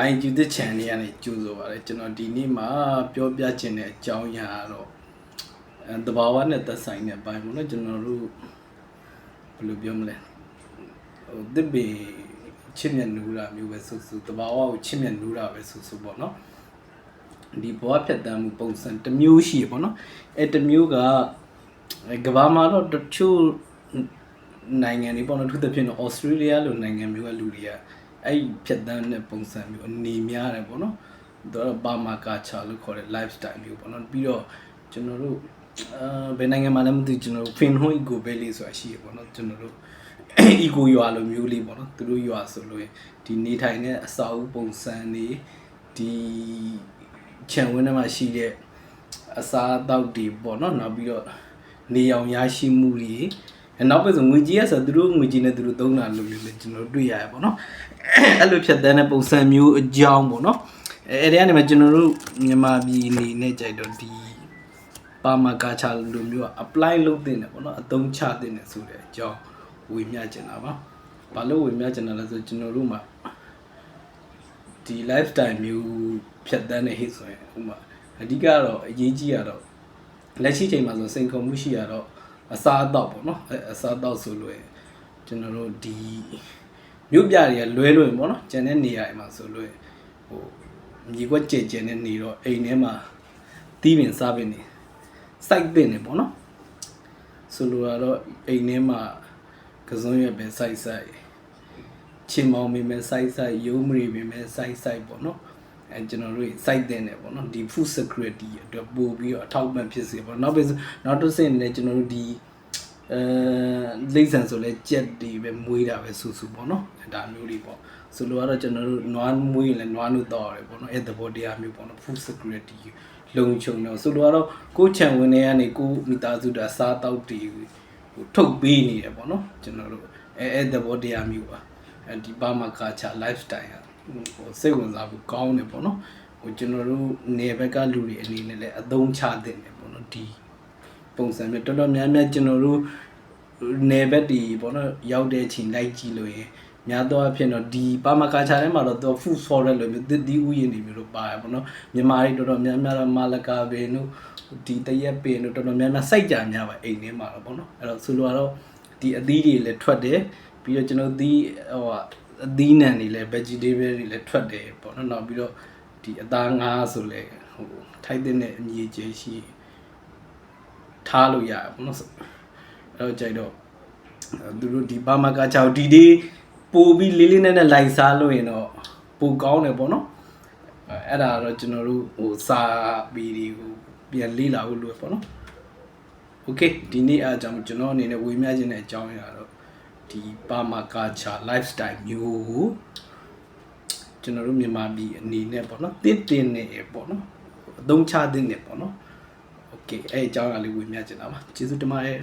IQ တဲ့ channel ကနေကြိုးဆိုပါတယ်ကျွန်တော်ဒီနေ့မှာပြောပြချင်တဲ့အကြောင်းအရာကတော့တဘာဝနဲ့သက်ဆိုင်တဲ့ဘိုင်းပေါ့နော်ကျွန်တော်တို့ဘယ်လိုပြောမလဲဟိုတစ်ပင်ချစ်မြတ်နူးတာမျိုးပဲဆိုတဘာဝကိုချစ်မြတ်နူးတာပဲဆိုပေါ့နော်ဒီဘဝဖြတ်တန်းမှုပုံစံတစ်မျိုးရှိရပေါ့နော်တစ်မျိုးကကဘာမှာတော့တချို့နိုင်ငံတွေပေါ့နော်သူတစ်ဖြစ်တော့ Australia လိုနိုင်ငံမျိုးကလူတွေကအဲ့ဖြတ်တန်းတဲ့ပုံစံမျိုးအနေများတယ်ပေါ့နော်တော့ဘာမာကာချာလို့ခေါ်တဲ့ lifestyle မျိုးပေါ့နော်ပြီးတော့ကျွန်တော်တို့ဘယ်နိုင်ငံမှာလည်းမသိကျွန်တော်တို့ Finhoi Eco Valley ဆိုတာရှိရပေါ့နော်ကျွန်တော်တို့ Eco ရွာလိုမျိုးလေးပေါ့နော်သူတို့ရွာဆိုလို့ဒီနေထိုင်တဲ့အစာအုပ်ပုံစံတွေဒီခြံဝင်းထဲမှာရှိတဲ့အစာအသောက်တွေပေါ့နော်နောက်ပြီးတော့နေအောင်ရရှိမှုတွေနောက်ပဲဆိုငွေကြီးရဆိုသူတို့ငွေကြီးနဲ့သူတို့သုံးတာလို့မျိုးလည်းကျွန်တော်တွေ့ရရပေါ့နော်အဲ့လိုဖြတ်တန်းတဲ့ပုံစံမျိုးအကြောင်းပေါ့နော်အဲ့ဒီကနေမှကျွန်တော်တို့မြန်မာပြည်အနေနဲ့ကြိုက်တော့ဒီပါမာကာချာလိုမျိုး apply လုပ်တင်တယ်ပေါ့နော်အသုံးချတင်တယ်ဆိုတဲ့အကြောင်းဝေမျှချင်တာပါဘာလို့ဝေမျှချင်တာလဲဆိုကျွန်တော်တို့မှာဒီ lifestyle မျိုးဖြတ်တန်းတဲ့ဟိဆိုရင်ဥမာအဓိကတော့အရေးကြီးကတော့လက်ရှိချိန်မှာဆိုစိန်ခေါ်မှုရှိရတော့အစားအသောက်ပေါ့နော်အစားအသောက်ဆိုလို့ကျွန်တော်တို့ဒီမြို့ပြတွေကလွဲလို့ပေါ့နော်ကျန်တဲ့နေရာတွေမှာဆိုလို့ဟိုမြေကွက်ကျဲကျဲနဲ့နေတော့အိမ်ထဲမှာတီးပင်စားပင်နေစိုက်ပင်နေပေါ့နော်ဆိုလိုတော့အိမ်ထဲမှာကစုံရွက်ပဲစိုက်ချင်မောင်မင်းပဲစိုက်ရုံးမရီပင်ပဲစိုက်ပေါ့နော်ကျွန်တော်တို့စိုက်တဲ့နေပေါ့နော်ဒီ food security အတွက်ပို့ပြီးတော့အထောက်အပံ့ဖြစ်စေပေါ့နောက်တစ်ဆင့်နဲ့ကျွန်တော်တို့ဒီလိမ့်ဆန်ဆိုလဲကြက်တွေပဲမွေးတာပဲဆူပေါ့နော်ဒါမျိုးတွေပေါ့ဆိုလိုတော့ကျွန်တော်တို့နွားမွေးရင်လည်းနွားလို့တောက်ရတယ်ပေါ့နော်အဲ့သဘောတရားမျိုးပေါ့နော် food security လုံခြုံတော့ဆိုလိုတော့ကိုချံဝင်နေကနေကိုမိသားစုတာစားတောက်တွေဟိုထုတ်ပေးနေတယ်ပေါ့နော်ကျွန်တော်တို့အဲ့သဘောတရားမျိုးပါဒီဘာမာကာချာ lifestyle ဟိုစိတ်ဝင်စားဖို့ကောင်းတယ်ပေါ့နော်ဟိုကျွန်တော်တို့နေဘက်ကလူတွေအနေနဲ့လည်းအသုံးချတဲ့တယ်ပေါ့နော်ဒီပုံစံမျိုးတော်တော်များများကျွန်တော်တို့နေဘက်ဒီပေါ့နော်ရောက်တဲ့အချိန်လိုက်ကြည့်လို့ရင်များသောအားဖြင့်တော့ဒီပါမကာချာထဲမှာတော့ food forest လို့မျိုးဒီဥယျာဉ်တွေမျိုးလို့ပါတယ်ပေါ့နော်မြန်မာတွေတော်တော်များများတော့မာလကာပင်တို့ဒီတရက်ပင်တို့တော်တော်များများစိုက်ကြများပါအိမ်ထဲမှာတော့ပေါ့နော်အဲ့တော့ဆိုလိုတော့ဒီအသီးတွေလည်းထွက်တယ်ပြီးတော့ကျွန်တော်ဒီဟိုအသီးနှံတွေလည်း vegetable တွေလည်းထွက်တယ်ပေါ့နော်နောက်ပြီးတော့ဒီအသားငါးဆိုလည်းဟိုထိုက်တဲ့အမြေကျဲရှိထားလို့ရပေါ့နော်အဲ့တော့ကြိုက်တော့သူတို့ဒီဘာမာကာချောက်ဒီဒီပို့ပြီးလေးလေးနဲ့လိုက်စားလို့ရင်တော့ပိုကောင်းတယ်ပေါ့နော်အဲ့ဒါတော့ကျွန်တော်တို့ဟိုစာပီဒီကိုပြန်လေ့လာဖို့လို့ပေါ့နော်โอเคဒီနေ့အားကြောင့်ကျွန်တော်အနေနဲ့ဝေမျှခြင်းတဲ့အကြောင်းအရာတော့ဒီပါမာကာချာ lifestyle မျိုးကိုကျွန်တော်တို့မြန်မာပြည်အနေနဲ့ပေါ့နော်တင်းနေပေါ့နော်အသုံးချတဲ့နေပေါ့နော်โอเคအဲ့အကြောင်းအရာလေးဝေမျှခြင်းတာပါကျေးဇူးတင်ပါတယ်